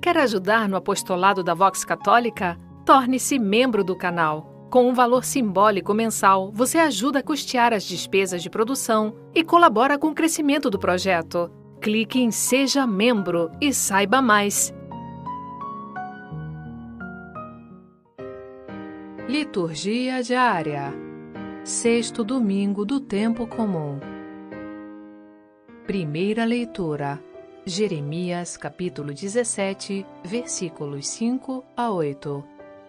Quer ajudar no apostolado da Vox Católica? Torne-se membro do canal. Com um valor simbólico mensal, você ajuda a custear as despesas de produção e colabora com o crescimento do projeto. Clique em Seja Membro e saiba mais. Liturgia diária. Sexto domingo do tempo comum. Primeira leitura. Jeremias, capítulo 17, versículos 5 a 8.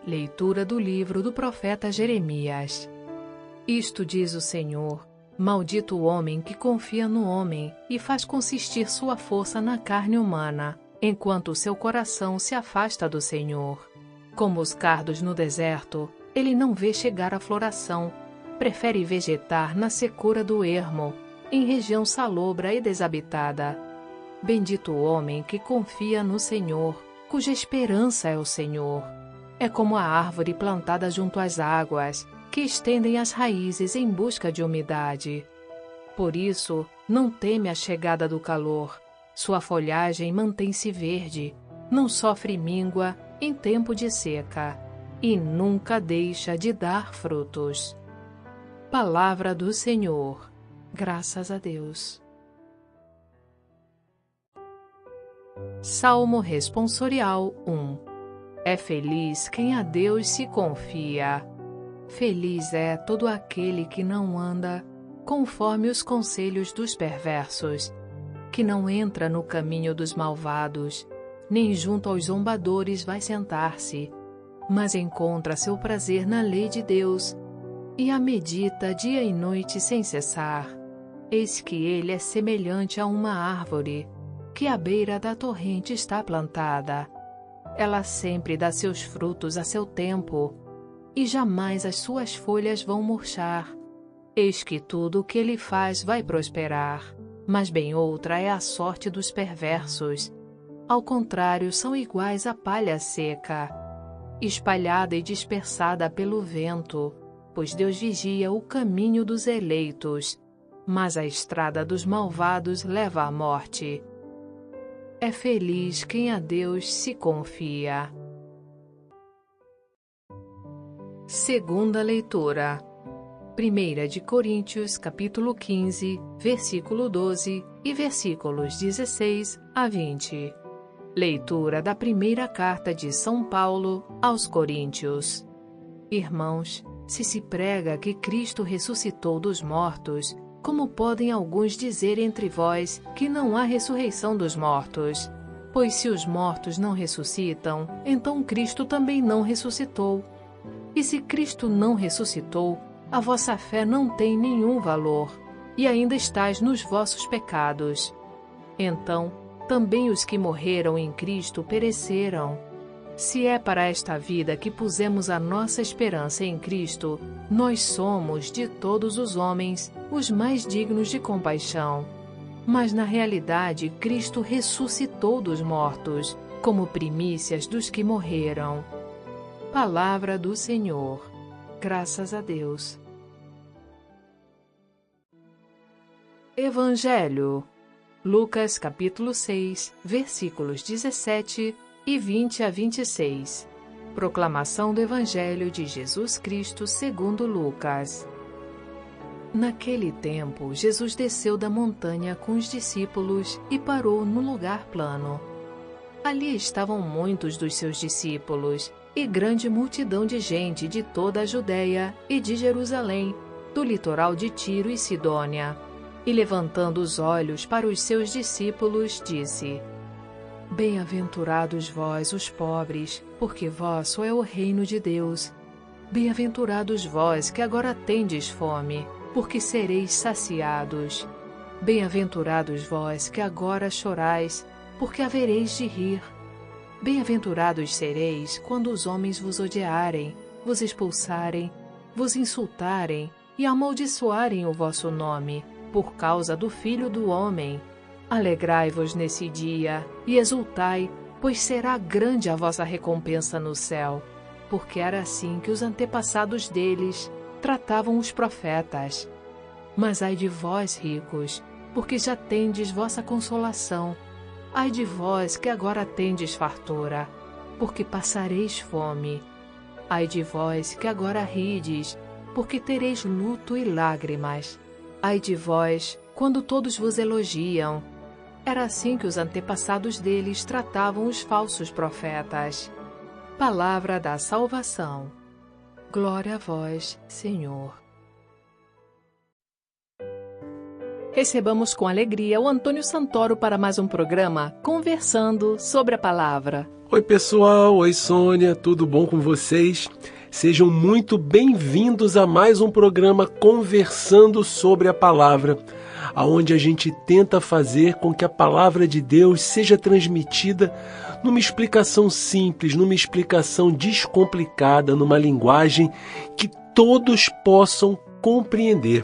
Leitura do livro do profeta Jeremias. Isto diz o Senhor: maldito o homem que confia no homem e faz consistir sua força na carne humana, enquanto o seu coração se afasta do Senhor. Como os cardos no deserto, ele não vê chegar a floração, prefere vegetar na secura do ermo, em região salobra e desabitada. Bendito o homem que confia no Senhor, cuja esperança é o Senhor. É como a árvore plantada junto às águas, que estendem as raízes em busca de umidade. Por isso, não teme a chegada do calor. Sua folhagem mantém-se verde, não sofre míngua em tempo de seca, e nunca deixa de dar frutos. Palavra do Senhor. Graças a Deus. Salmo Responsorial 1. É feliz quem a Deus se confia. Feliz é todo aquele que não anda conforme os conselhos dos perversos, que não entra no caminho dos malvados, nem junto aos zombadores vai sentar-se, mas encontra seu prazer na lei de Deus, e a medita dia e noite sem cessar. Eis que ele é semelhante a uma árvore, que à beira da torrente está plantada. Ela sempre dá seus frutos a seu tempo, e jamais as suas folhas vão murchar. Eis que tudo o que ele faz vai prosperar, mas bem outra é a sorte dos perversos. Ao contrário, são iguais à palha seca, espalhada e dispersada pelo vento, pois Deus vigia o caminho dos eleitos, mas a estrada dos malvados leva à morte. É feliz quem a Deus se confia. Segunda leitura. 1 de Coríntios, capítulo 15, versículo 12 e versículos 16 a 20. Leitura da primeira carta de São Paulo aos Coríntios. Irmãos, se prega que Cristo ressuscitou dos mortos, como podem alguns dizer entre vós que não há ressurreição dos mortos? Pois se os mortos não ressuscitam, então Cristo também não ressuscitou. E se Cristo não ressuscitou, a vossa fé não tem nenhum valor, e ainda estáis nos vossos pecados. Então, também os que morreram em Cristo pereceram. Se é para esta vida que pusemos a nossa esperança em Cristo, nós somos, de todos os homens, os mais dignos de compaixão. Mas na realidade, Cristo ressuscitou dos mortos, como primícias dos que morreram. Palavra do Senhor. Graças a Deus. Evangelho. Lucas capítulo 6, versículos 17 e 20 a 26. Proclamação do Evangelho de Jesus Cristo segundo Lucas. Naquele tempo, Jesus desceu da montanha com os discípulos e parou no lugar plano. Ali estavam muitos dos seus discípulos e grande multidão de gente de toda a Judéia e de Jerusalém, do litoral de Tiro e Sidônia. E levantando os olhos para os seus discípulos, disse: Bem-aventurados vós, os pobres, porque vosso é o reino de Deus. Bem-aventurados vós que agora tendes fome, porque sereis saciados. Bem-aventurados vós que agora chorais, porque havereis de rir. Bem-aventurados sereis quando os homens vos odiarem, vos expulsarem, vos insultarem e amaldiçoarem o vosso nome, por causa do Filho do Homem. Alegrai-vos nesse dia e exultai, pois será grande a vossa recompensa no céu, porque era assim que os antepassados deles tratavam os profetas. Mas ai de vós, ricos, porque já tendes vossa consolação. Ai de vós que agora tendes fartura, porque passareis fome. Ai de vós que agora rides, porque tereis luto e lágrimas. Ai de vós, quando todos vos elogiam. Era assim que os antepassados deles tratavam os falsos profetas. Palavra da salvação. Glória a vós, Senhor. Recebamos com alegria o Antônio Santoro para mais um programa Conversando sobre a Palavra. Oi pessoal, oi Sônia, tudo bom com vocês? Sejam muito bem-vindos a mais um programa Conversando sobre a Palavra, onde a gente tenta fazer com que a Palavra de Deus seja transmitida numa explicação simples, numa explicação descomplicada, numa linguagem que todos possam compreender.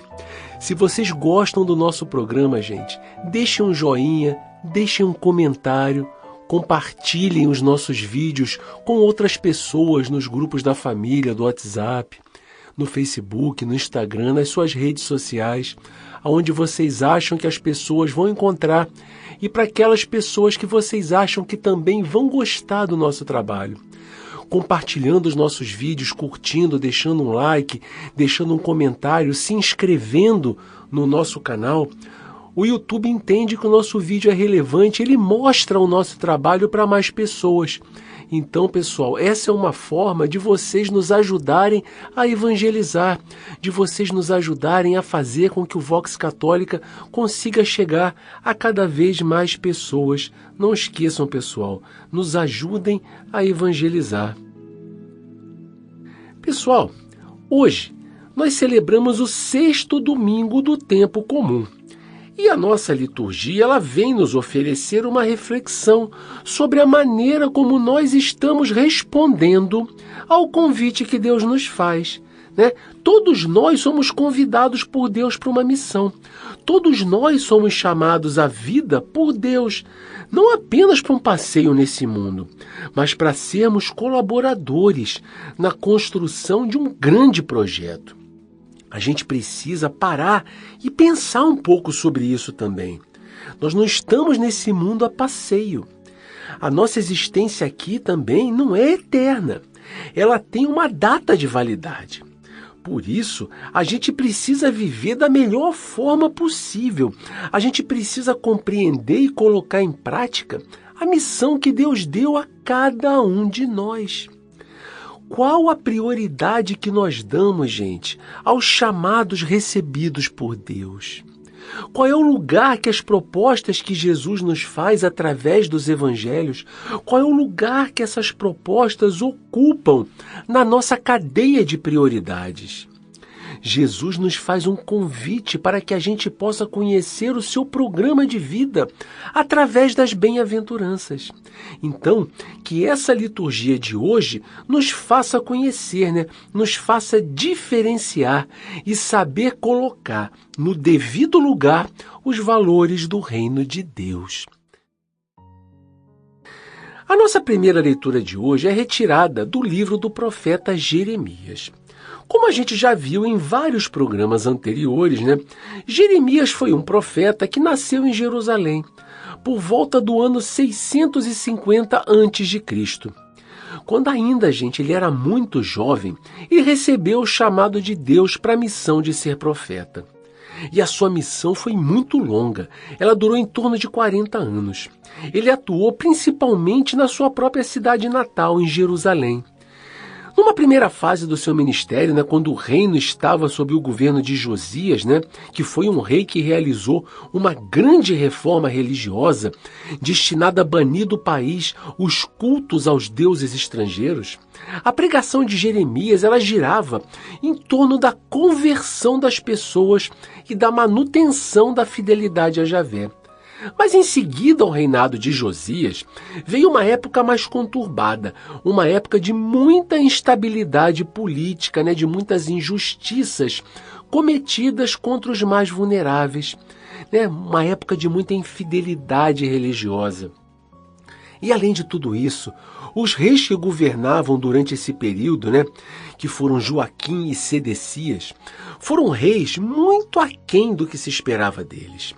Se vocês gostam do nosso programa, gente, deixem um joinha, deixem um comentário, compartilhem os nossos vídeos com outras pessoas nos grupos da família, do WhatsApp, no Facebook, no Instagram, nas suas redes sociais, onde vocês acham que as pessoas vão encontrar e para aquelas pessoas que vocês acham que também vão gostar do nosso trabalho. Compartilhando os nossos vídeos, curtindo, deixando um like, deixando um comentário, se inscrevendo no nosso canal, o YouTube entende que o nosso vídeo é relevante, ele mostra o nosso trabalho para mais pessoas. Então, pessoal, essa é uma forma de vocês nos ajudarem a evangelizar, de vocês nos ajudarem a fazer com que o Vox Católica consiga chegar a cada vez mais pessoas. Não esqueçam, pessoal, nos ajudem a evangelizar. Pessoal, hoje nós celebramos o 6º domingo do tempo comum. E a nossa liturgia ela vem nos oferecer uma reflexão sobre a maneira como nós estamos respondendo ao convite que Deus nos faz, né? Todos nós somos convidados por Deus para uma missão. Todos nós somos chamados à vida por Deus, não apenas para um passeio nesse mundo, mas para sermos colaboradores na construção de um grande projeto. A gente precisa parar e pensar um pouco sobre isso também. Nós não estamos nesse mundo a passeio. A nossa existência aqui também não é eterna. Ela tem uma data de validade. Por isso, a gente precisa viver da melhor forma possível. A gente precisa compreender e colocar em prática a missão que Deus deu a cada um de nós. Qual a prioridade que nós damos, gente, aos chamados recebidos por Deus? Qual é o lugar que as propostas que Jesus nos faz através dos evangelhos, qual é o lugar que essas propostas ocupam na nossa cadeia de prioridades? Jesus nos faz um convite para que a gente possa conhecer o seu programa de vida através das bem-aventuranças. Então, que essa liturgia de hoje nos faça conhecer, né? Nos faça diferenciar e saber colocar no devido lugar os valores do reino de Deus. A nossa primeira leitura de hoje é retirada do livro do profeta Jeremias. Como a gente já viu em vários programas anteriores, né? Jeremias foi um profeta que nasceu em Jerusalém, por volta do ano 650 a.C. Quando ainda, gente, ele era muito jovem, ele recebeu o chamado de Deus para a missão de ser profeta. E a sua missão foi muito longa, ela durou em torno de 40 anos. Ele atuou principalmente na sua própria cidade natal, em Jerusalém. Numa primeira fase do seu ministério, né, quando o reino estava sob o governo de Josias, né, que foi um rei que realizou uma grande reforma religiosa, destinada a banir do país os cultos aos deuses estrangeiros, a pregação de Jeremias ela girava em torno da conversão das pessoas e da manutenção da fidelidade a Javé. Mas em seguida ao reinado de Josias, veio uma época mais conturbada, uma época de muita instabilidade política, né, de muitas injustiças cometidas contra os mais vulneráveis, né, uma época de muita infidelidade religiosa. E além de tudo isso, os reis que governavam durante esse período, né, que foram Joaquim e Sedecias, foram reis muito aquém do que se esperava deles.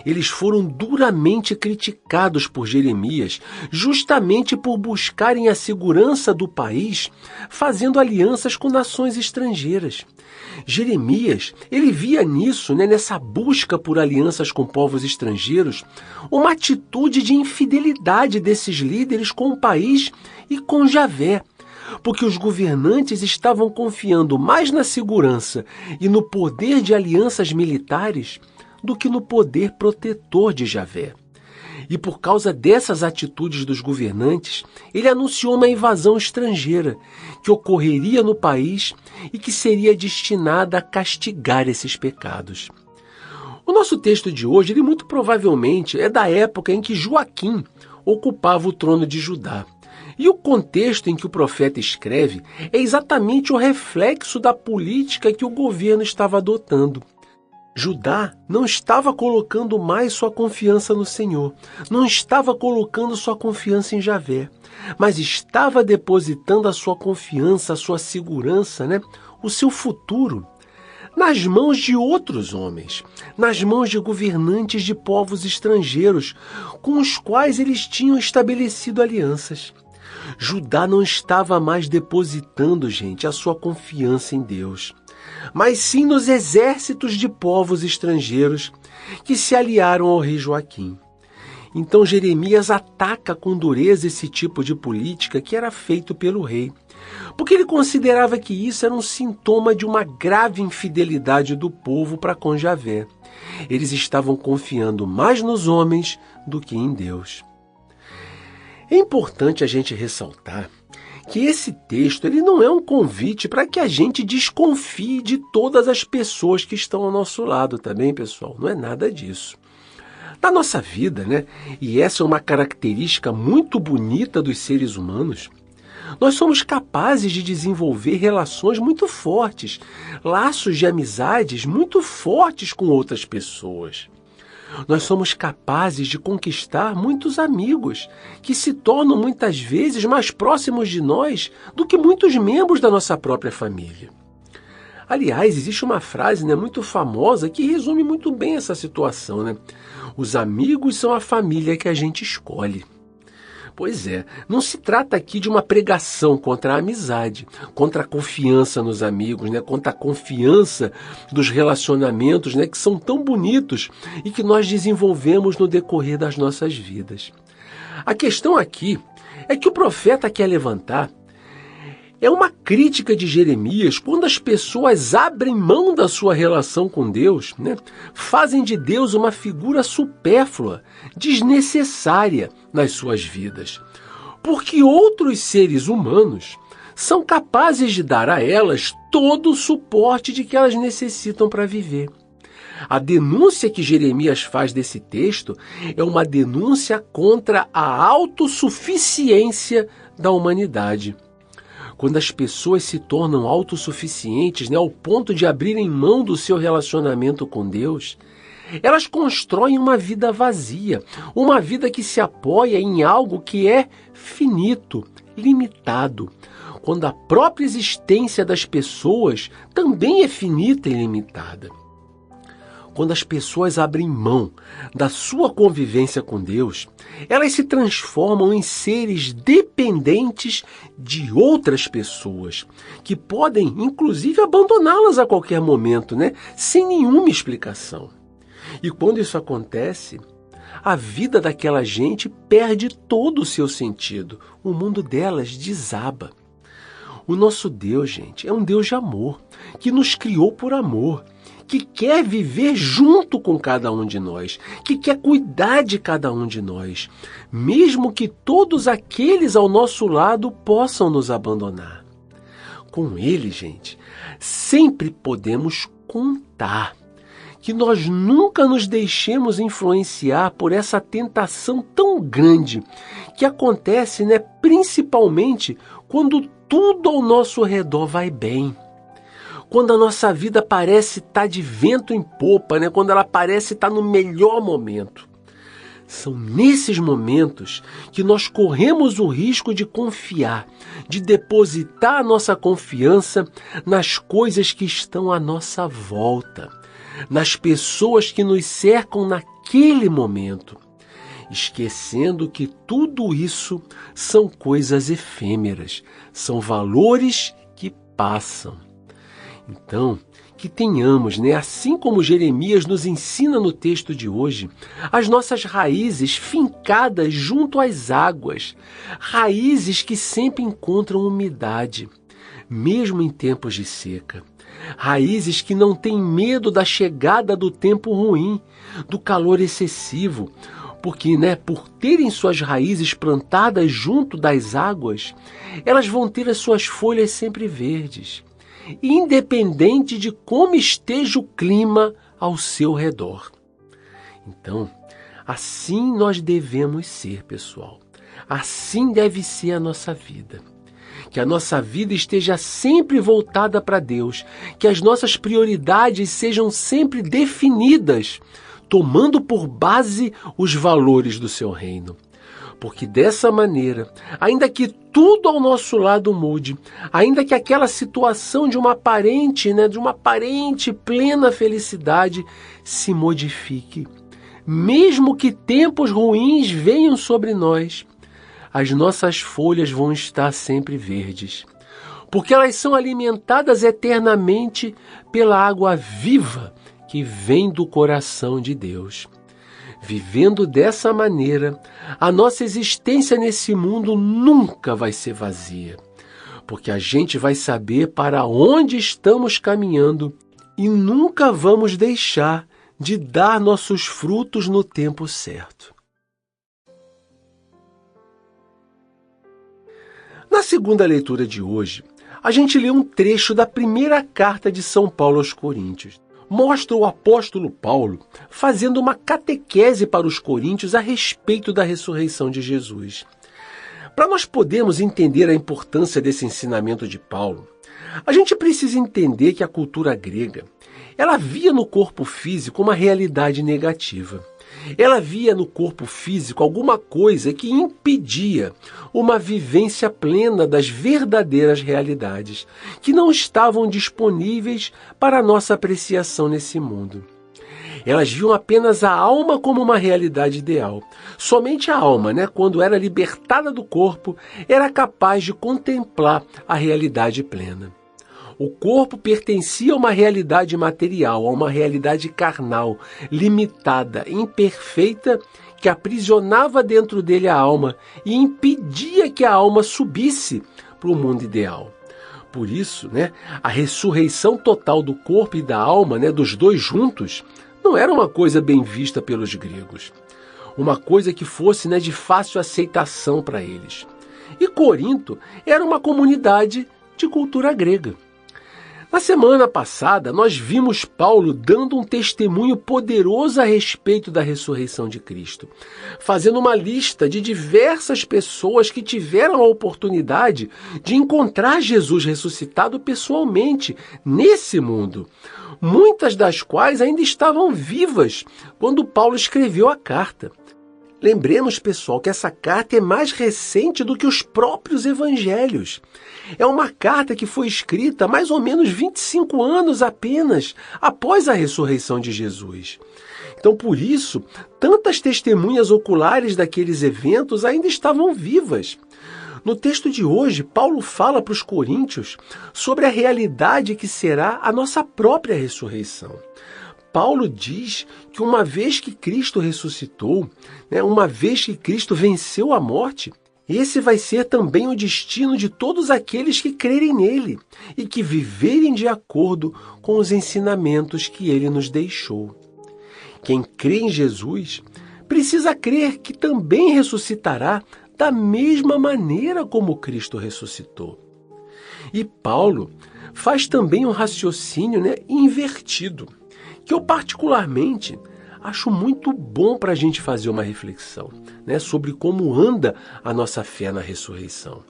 Eles foram duramente criticados por Jeremias, justamente por buscarem a segurança do país, fazendo alianças com nações estrangeiras. Jeremias, ele via nisso, nessa busca por alianças com povos estrangeiros, uma atitude de infidelidade desses líderes com o país e com Javé, porque os governantes estavam confiando mais na segurança e no poder de alianças militares do que no poder protetor de Javé. E por causa dessas atitudes dos governantes, ele anunciou uma invasão estrangeira que ocorreria no país e que seria destinada a castigar esses pecados. O nosso texto de hoje, ele muito provavelmente é da época em que Joaquim ocupava o trono de Judá. E o contexto em que o profeta escreve é exatamente o reflexo da política que o governo estava adotando. Judá não estava colocando mais sua confiança no Senhor, não estava colocando sua confiança em Javé, mas estava depositando a sua confiança, a sua segurança, o seu futuro, nas mãos de outros homens, nas mãos de governantes de povos estrangeiros, com os quais eles tinham estabelecido alianças. Judá não estava mais depositando, a sua confiança em Deus, mas sim nos exércitos de povos estrangeiros que se aliaram ao rei Joaquim. Então Jeremias ataca com dureza esse tipo de política que era feito pelo rei, porque ele considerava que isso era um sintoma de uma grave infidelidade do povo para com Javé. Eles estavam confiando mais nos homens do que em Deus. É importante a gente ressaltar que esse texto ele não é um convite para que a gente desconfie de todas as pessoas que estão ao nosso lado também, pessoal. Não é nada disso. Na nossa vida, e essa é uma característica muito bonita dos seres humanos, nós somos capazes de desenvolver relações muito fortes, laços de amizades muito fortes com outras pessoas. Nós somos capazes de conquistar muitos amigos, que se tornam muitas vezes mais próximos de nós do que muitos membros da nossa própria família. Aliás, existe uma frase muito famosa que resume muito bem essa situação. Os amigos são a família que a gente escolhe. Pois é, não se trata aqui de uma pregação contra a amizade, contra a confiança nos amigos, contra a confiança dos relacionamentos, que são tão bonitos e que nós desenvolvemos no decorrer das nossas vidas. A questão aqui é que o profeta quer levantar é uma crítica de Jeremias quando as pessoas abrem mão da sua relação com Deus, fazem de Deus uma figura supérflua, desnecessária nas suas vidas. Porque outros seres humanos são capazes de dar a elas todo o suporte de que elas necessitam para viver. A denúncia que Jeremias faz desse texto é uma denúncia contra a autossuficiência da humanidade. Quando as pessoas se tornam autossuficientes, ao ponto de abrirem mão do seu relacionamento com Deus, elas constroem uma vida vazia, uma vida que se apoia em algo que é finito, limitado, quando a própria existência das pessoas também é finita e limitada. Quando as pessoas abrem mão da sua convivência com Deus, elas se transformam em seres dependentes de outras pessoas, que podem, inclusive, abandoná-las a qualquer momento, sem nenhuma explicação. E quando isso acontece, a vida daquela gente perde todo o seu sentido, o mundo delas desaba. O nosso Deus, é um Deus de amor, que nos criou por amor, que quer viver junto com cada um de nós, que quer cuidar de cada um de nós, mesmo que todos aqueles ao nosso lado possam nos abandonar. Com Ele, sempre podemos contar, que nós nunca nos deixemos influenciar por essa tentação tão grande que acontece, principalmente quando tudo ao nosso redor vai bem. Quando a nossa vida parece estar de vento em popa, quando ela parece estar no melhor momento. São nesses momentos que nós corremos o risco de confiar, de depositar a nossa confiança nas coisas que estão à nossa volta, nas pessoas que nos cercam naquele momento, esquecendo que tudo isso são coisas efêmeras, são valores que passam. Então, que tenhamos, assim como Jeremias nos ensina no texto de hoje, as nossas raízes fincadas junto às águas, raízes que sempre encontram umidade, mesmo em tempos de seca. Raízes que não têm medo da chegada do tempo ruim, do calor excessivo, porque, por terem suas raízes plantadas junto das águas, elas vão ter as suas folhas sempre verdes, independente de como esteja o clima ao seu redor. Então, assim nós devemos ser, pessoal. Assim deve ser a nossa vida. Que a nossa vida esteja sempre voltada para Deus, que as nossas prioridades sejam sempre definidas, tomando por base os valores do seu reino. Porque dessa maneira, ainda que tudo ao nosso lado mude, ainda que aquela situação de uma aparente plena felicidade se modifique, mesmo que tempos ruins venham sobre nós, as nossas folhas vão estar sempre verdes, porque elas são alimentadas eternamente pela água viva que vem do coração de Deus. Vivendo dessa maneira, a nossa existência nesse mundo nunca vai ser vazia, porque a gente vai saber para onde estamos caminhando e nunca vamos deixar de dar nossos frutos no tempo certo. Na segunda leitura de hoje, a gente lê um trecho da primeira carta de São Paulo aos Coríntios. Mostra o apóstolo Paulo fazendo uma catequese para os coríntios a respeito da ressurreição de Jesus. Para nós podermos entender a importância desse ensinamento de Paulo, a gente precisa entender que a cultura grega, ela via no corpo físico uma realidade negativa. Ela via no corpo físico alguma coisa que impedia uma vivência plena das verdadeiras realidades, que não estavam disponíveis para a nossa apreciação nesse mundo. Elas viam apenas a alma como uma realidade ideal. Somente a alma, quando era libertada do corpo, era capaz de contemplar a realidade plena. O corpo pertencia a uma realidade material, a uma realidade carnal, limitada, imperfeita, que aprisionava dentro dele a alma e impedia que a alma subisse para o mundo ideal. Por isso, a ressurreição total do corpo e da alma, dos dois juntos, não era uma coisa bem vista pelos gregos. Uma coisa que fosse de fácil aceitação para eles. E Corinto era uma comunidade de cultura grega. Na semana passada, nós vimos Paulo dando um testemunho poderoso a respeito da ressurreição de Cristo, fazendo uma lista de diversas pessoas que tiveram a oportunidade de encontrar Jesus ressuscitado pessoalmente nesse mundo, muitas das quais ainda estavam vivas quando Paulo escreveu a carta. Lembremos, pessoal, que essa carta é mais recente do que os próprios evangelhos. É uma carta que foi escrita há mais ou menos 25 anos apenas após a ressurreição de Jesus. Então, por isso, tantas testemunhas oculares daqueles eventos ainda estavam vivas. No texto de hoje, Paulo fala para os coríntios sobre a realidade que será a nossa própria ressurreição. Paulo diz que uma vez que Cristo ressuscitou, uma vez que Cristo venceu a morte, esse vai ser também o destino de todos aqueles que crerem nele e que viverem de acordo com os ensinamentos que ele nos deixou. Quem crê em Jesus precisa crer que também ressuscitará da mesma maneira como Cristo ressuscitou. E Paulo faz também um raciocínio invertido, que eu particularmente acho muito bom para a gente fazer uma reflexão sobre como anda a nossa fé na ressurreição.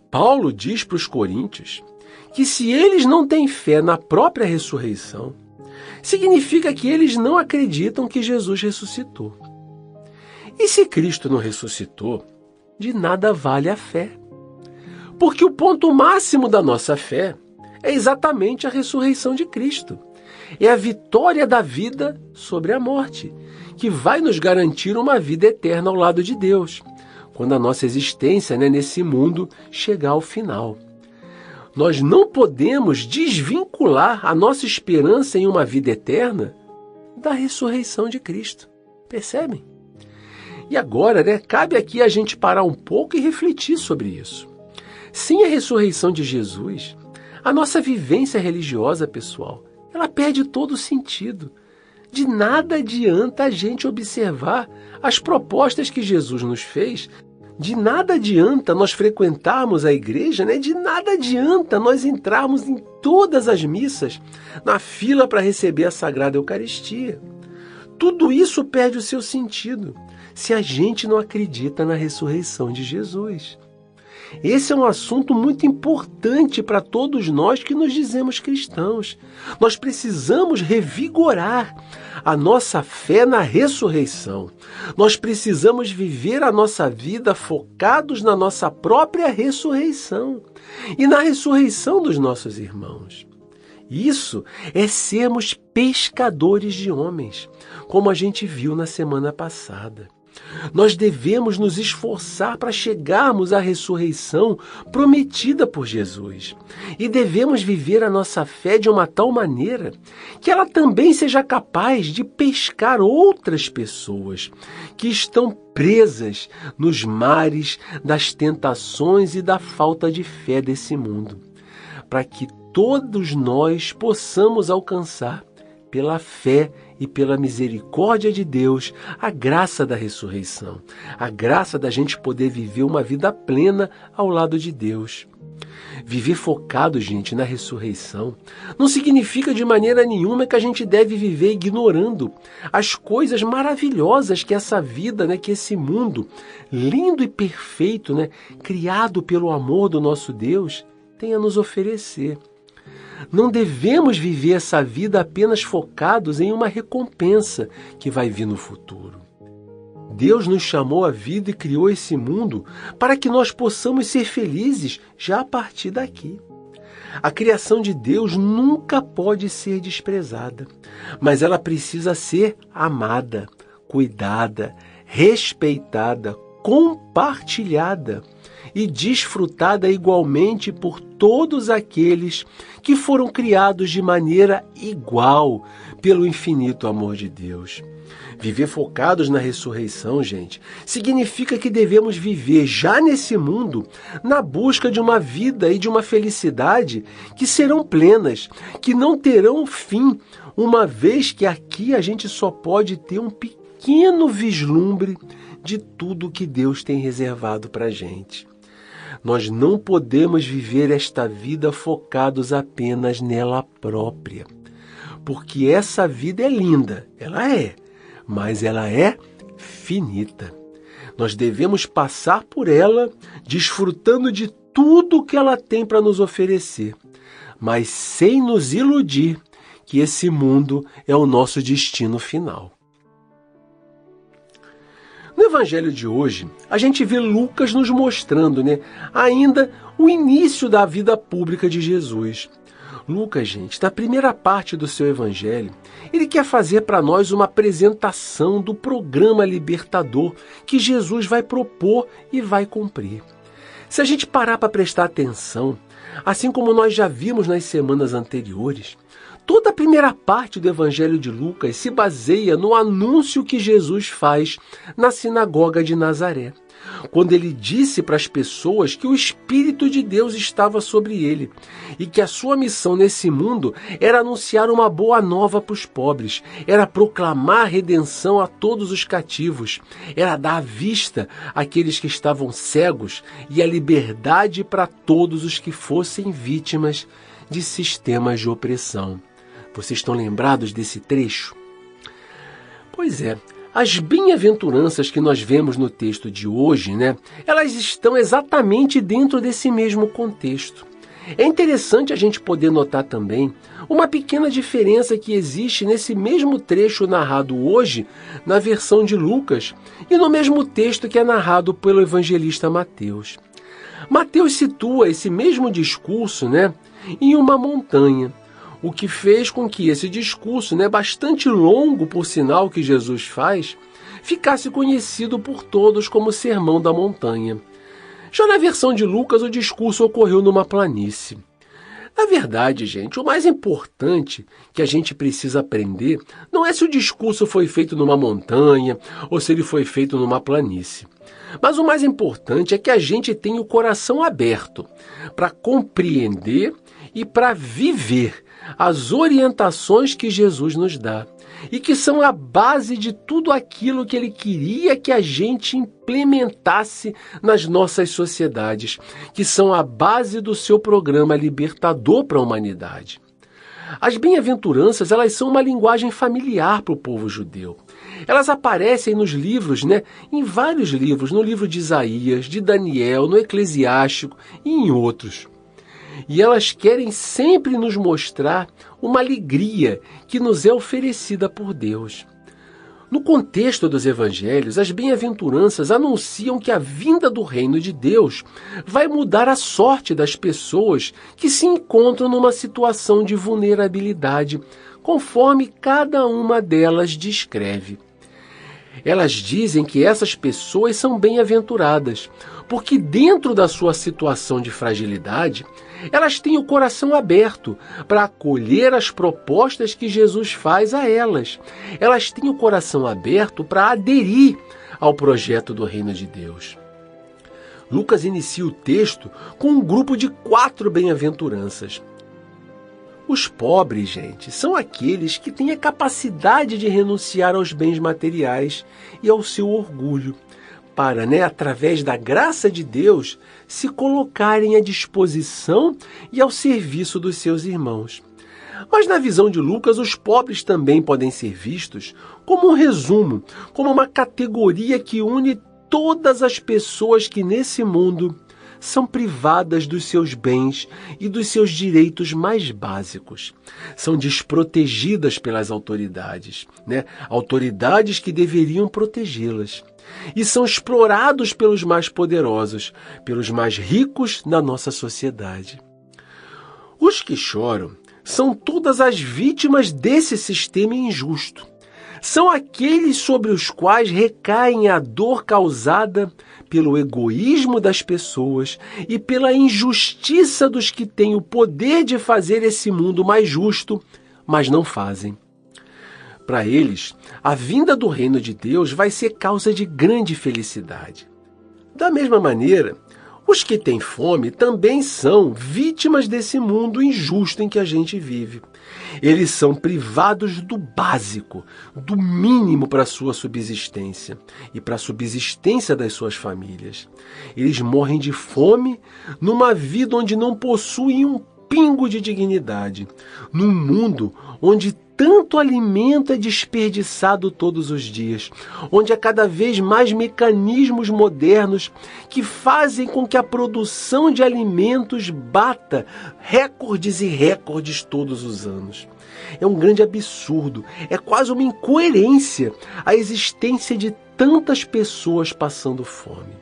Paulo diz para os coríntios que se eles não têm fé na própria ressurreição, significa que eles não acreditam que Jesus ressuscitou. E se Cristo não ressuscitou, de nada vale a fé. Porque o ponto máximo da nossa fé é exatamente a ressurreição de Cristo. é a vitória da vida sobre a morte, que vai nos garantir uma vida eterna ao lado de Deus, quando a nossa existência, nesse mundo chegar ao final. Nós não podemos desvincular a nossa esperança em uma vida eterna da ressurreição de Cristo. Percebem? E agora, cabe aqui a gente parar um pouco e refletir sobre isso. Sem a ressurreição de Jesus, a nossa vivência religiosa, pessoal, ela perde todo o sentido. De nada adianta a gente observar as propostas que Jesus nos fez, de nada adianta nós frequentarmos a igreja, de nada adianta nós entrarmos em todas as missas, na fila para receber a Sagrada Eucaristia. Tudo isso perde o seu sentido se a gente não acredita na ressurreição de Jesus. Esse é um assunto muito importante para todos nós que nos dizemos cristãos. Nós precisamos revigorar a nossa fé na ressurreição. Nós precisamos viver a nossa vida focados na nossa própria ressurreição e na ressurreição dos nossos irmãos. Isso é sermos pescadores de homens, como a gente viu na semana passada. Nós devemos nos esforçar para chegarmos à ressurreição prometida por Jesus. E devemos viver a nossa fé de uma tal maneira que ela também seja capaz de pescar outras pessoas que estão presas nos mares das tentações e da falta de fé desse mundo, para que todos nós possamos alcançar, pela fé e pela misericórdia de Deus, a graça da ressurreição, a graça da gente poder viver uma vida plena ao lado de Deus. Viver focado, gente, na ressurreição não significa de maneira nenhuma que a gente deve viver ignorando as coisas maravilhosas que essa vida, que esse mundo lindo e perfeito, criado pelo amor do nosso Deus, tem a nos oferecer. Não devemos viver essa vida apenas focados em uma recompensa que vai vir no futuro. Deus nos chamou à vida e criou esse mundo para que nós possamos ser felizes já a partir daqui. A criação de Deus nunca pode ser desprezada, mas ela precisa ser amada, cuidada, respeitada, compartilhada e desfrutada igualmente por todos aqueles que foram criados de maneira igual pelo infinito amor de Deus. Viver focados na ressurreição, gente, significa que devemos viver já nesse mundo na busca de uma vida e de uma felicidade que serão plenas, que não terão fim, uma vez que aqui a gente só pode ter um pequeno vislumbre de tudo que Deus tem reservado para a gente. Nós não podemos viver esta vida focados apenas nela própria, porque essa vida é linda, ela é, mas ela é finita. Nós devemos passar por ela, desfrutando de tudo que ela tem para nos oferecer, mas sem nos iludir que esse mundo é o nosso destino final. No Evangelho de hoje, a gente vê Lucas nos mostrando, ainda o início da vida pública de Jesus. Lucas, gente, na primeira parte do seu Evangelho, ele quer fazer para nós uma apresentação do programa libertador que Jesus vai propor e vai cumprir. Se a gente parar para prestar atenção, assim como nós já vimos nas semanas anteriores, toda a primeira parte do Evangelho de Lucas se baseia no anúncio que Jesus faz na sinagoga de Nazaré, quando ele disse para as pessoas que o Espírito de Deus estava sobre ele e que a sua missão nesse mundo era anunciar uma boa nova para os pobres, era proclamar a redenção a todos os cativos, era dar a vista àqueles que estavam cegos e a liberdade para todos os que fossem vítimas de sistemas de opressão. Vocês estão lembrados desse trecho? Pois é, as bem-aventuranças que nós vemos no texto de hoje, elas estão exatamente dentro desse mesmo contexto. É interessante a gente poder notar também uma pequena diferença que existe nesse mesmo trecho narrado hoje na versão de Lucas e no mesmo texto que é narrado pelo evangelista Mateus. Mateus situa esse mesmo discurso, em uma montanha. o que fez com que esse discurso, bastante longo por sinal que Jesus faz, ficasse conhecido por todos como Sermão da Montanha. Já na versão de Lucas, o discurso ocorreu numa planície. Na verdade, gente, o mais importante que a gente precisa aprender não é se o discurso foi feito numa montanha ou se ele foi feito numa planície. Mas o mais importante é que a gente tenha o coração aberto para compreender e para viver as orientações que Jesus nos dá e que são a base de tudo aquilo que ele queria que a gente implementasse nas nossas sociedades, que são a base do seu programa libertador para a humanidade. As bem-aventuranças, elas são uma linguagem familiar para o povo judeu. Elas aparecem nos livros, em vários livros, no livro de Isaías, de Daniel, no Eclesiástico e em outros. E elas querem sempre nos mostrar uma alegria que nos é oferecida por Deus. No contexto dos evangelhos, as bem-aventuranças anunciam que a vinda do reino de Deus vai mudar a sorte das pessoas que se encontram numa situação de vulnerabilidade, conforme cada uma delas descreve. Elas dizem que essas pessoas são bem-aventuradas, porque dentro da sua situação de fragilidade, elas têm o coração aberto para acolher as propostas que Jesus faz a elas. Elas têm o coração aberto para aderir ao projeto do reino de Deus. Lucas inicia o texto com um grupo de 4 bem-aventuranças. Os pobres, gente, são aqueles que têm a capacidade de renunciar aos bens materiais e ao seu orgulho, para, através da graça de Deus, se colocarem à disposição e ao serviço dos seus irmãos. Mas na visão de Lucas, os pobres também podem ser vistos como um resumo, como uma categoria que une todas as pessoas que nesse mundo são privadas dos seus bens e dos seus direitos mais básicos. São desprotegidas pelas autoridades, autoridades que deveriam protegê-las. E são explorados pelos mais poderosos, pelos mais ricos da nossa sociedade. Os que choram são todas as vítimas desse sistema injusto. São aqueles sobre os quais recaem a dor causada pelo egoísmo das pessoas e pela injustiça dos que têm o poder de fazer esse mundo mais justo, mas não fazem. Para eles, a vinda do reino de Deus vai ser causa de grande felicidade. Da mesma maneira, os que têm fome também são vítimas desse mundo injusto em que a gente vive. Eles são privados do básico, do mínimo para a sua subsistência e para a subsistência das suas famílias. Eles morrem de fome numa vida onde não possuem um pingo de dignidade, num mundo onde tanto alimento é desperdiçado todos os dias, onde há cada vez mais mecanismos modernos que fazem com que a produção de alimentos bata recordes e recordes todos os anos. É um grande absurdo, é quase uma incoerência a existência de tantas pessoas passando fome.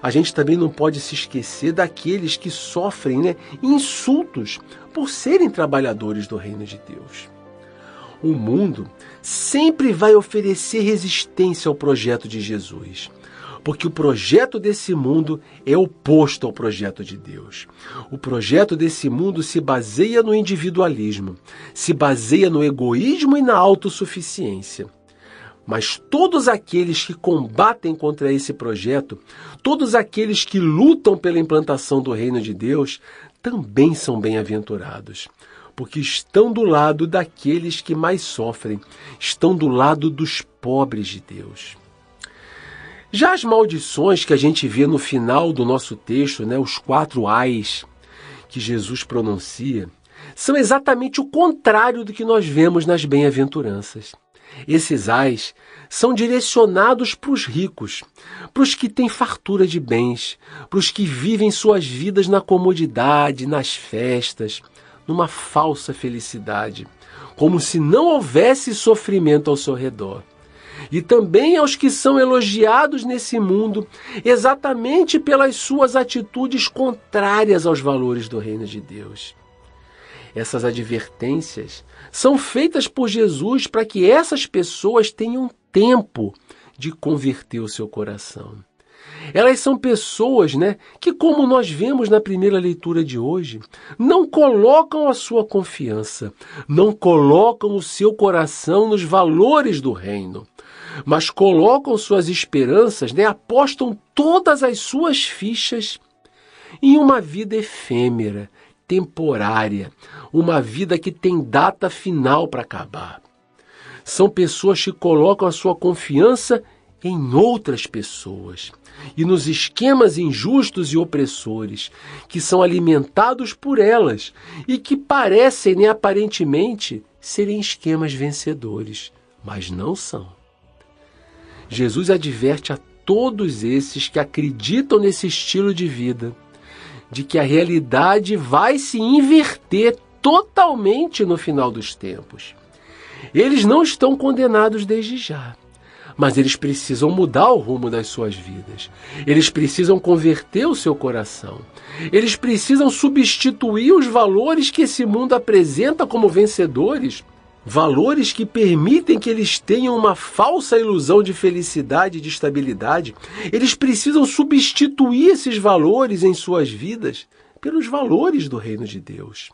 A gente também não pode se esquecer daqueles que sofrem insultos por serem trabalhadores do reino de Deus. O mundo sempre vai oferecer resistência ao projeto de Jesus, porque o projeto desse mundo é oposto ao projeto de Deus. O projeto desse mundo se baseia no individualismo, se baseia no egoísmo e na autossuficiência. Mas todos aqueles que combatem contra esse projeto, todos aqueles que lutam pela implantação do reino de Deus, também são bem-aventurados, porque estão do lado daqueles que mais sofrem, estão do lado dos pobres de Deus. Já as maldições que a gente vê no final do nosso texto, os 4 ais que Jesus pronuncia, são exatamente o contrário do que nós vemos nas bem-aventuranças. Esses ais são direcionados para os ricos, para os que têm fartura de bens, para os que vivem suas vidas na comodidade, nas festas, numa falsa felicidade, como se não houvesse sofrimento ao seu redor. E também aos que são elogiados nesse mundo exatamente pelas suas atitudes contrárias aos valores do reino de Deus. Essas advertências são feitas por Jesus para que essas pessoas tenham tempo de converter o seu coração. Elas são pessoas, que, como nós vemos na primeira leitura de hoje, não colocam a sua confiança, não colocam o seu coração nos valores do reino, mas colocam suas esperanças, apostam todas as suas fichas em uma vida efêmera, temporária, uma vida que tem data final para acabar. São pessoas que colocam a sua confiança em outras pessoas e nos esquemas injustos e opressores que são alimentados por elas e que parecem, aparentemente, serem esquemas vencedores, mas não são. Jesus adverte a todos esses que acreditam nesse estilo de vida de que a realidade vai se inverter totalmente no final dos tempos. Eles não estão condenados desde já, mas eles precisam mudar o rumo das suas vidas. Eles precisam converter o seu coração. Eles precisam substituir os valores que esse mundo apresenta como vencedores, valores que permitem que eles tenham uma falsa ilusão de felicidade e de estabilidade. Eles precisam substituir esses valores em suas vidas pelos valores do reino de Deus.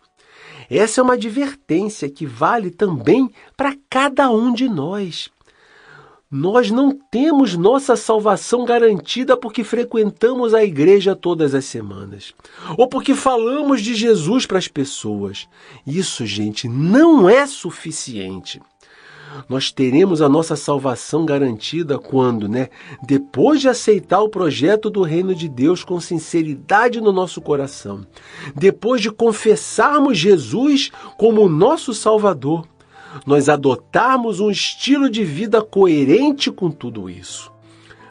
Essa é uma advertência que vale também para cada um de nós. Nós não temos nossa salvação garantida porque frequentamos a igreja todas as semanas, ou porque falamos de Jesus para as pessoas. Isso, gente, não é suficiente. Nós teremos a nossa salvação garantida quando, depois de aceitar o projeto do reino de Deus com sinceridade no nosso coração, depois de confessarmos Jesus como o nosso Salvador, nós adotarmos um estilo de vida coerente com tudo isso.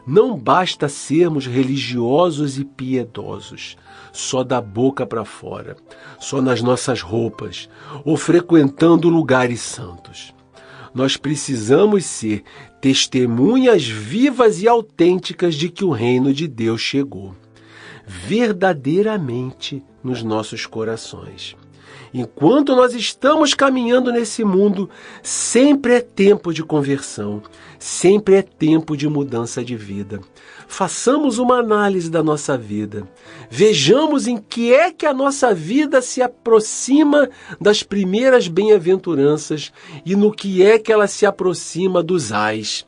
Não basta sermos religiosos e piedosos, só da boca para fora, só nas nossas roupas, ou frequentando lugares santos. Nós precisamos ser testemunhas vivas e autênticas de que o reino de Deus chegou, verdadeiramente nos nossos corações. Enquanto nós estamos caminhando nesse mundo, sempre é tempo de conversão, sempre é tempo de mudança de vida. Façamos uma análise da nossa vida. Vejamos em que é que a nossa vida se aproxima das primeiras bem-aventuranças e no que é que ela se aproxima dos ais.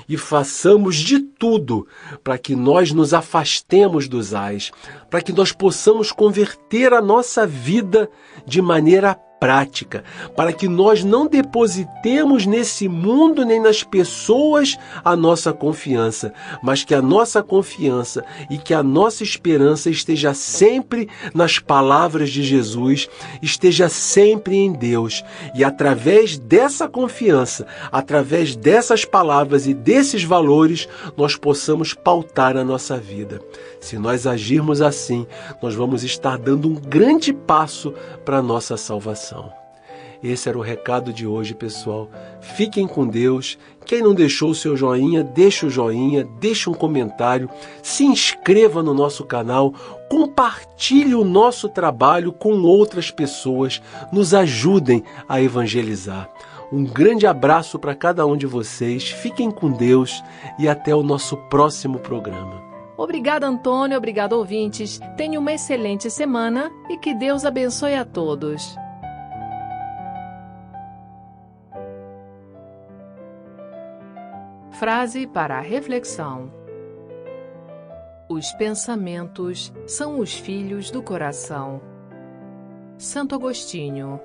E façamos de tudo para que nós nos afastemos dos ais, para que nós possamos converter a nossa vida de maneira prática, para que nós não depositemos nesse mundo nem nas pessoas a nossa confiança, mas que a nossa confiança e que a nossa esperança esteja sempre nas palavras de Jesus, esteja sempre em Deus. E através dessa confiança, através dessas palavras e desses valores, nós possamos pautar a nossa vida. Se nós agirmos assim, nós vamos estar dando um grande passo para a nossa salvação. Esse era o recado de hoje, pessoal. Fiquem com Deus. Quem não deixou o seu joinha, deixa o joinha, deixa um comentário, se inscreva no nosso canal, compartilhe o nosso trabalho com outras pessoas, nos ajudem a evangelizar. Um grande abraço para cada um de vocês, fiquem com Deus e até o nosso próximo programa. Obrigada, Antônio, obrigado, ouvintes. Tenha uma excelente semana e que Deus abençoe a todos. Frase para a reflexão: os pensamentos são os filhos do coração. Santo Agostinho.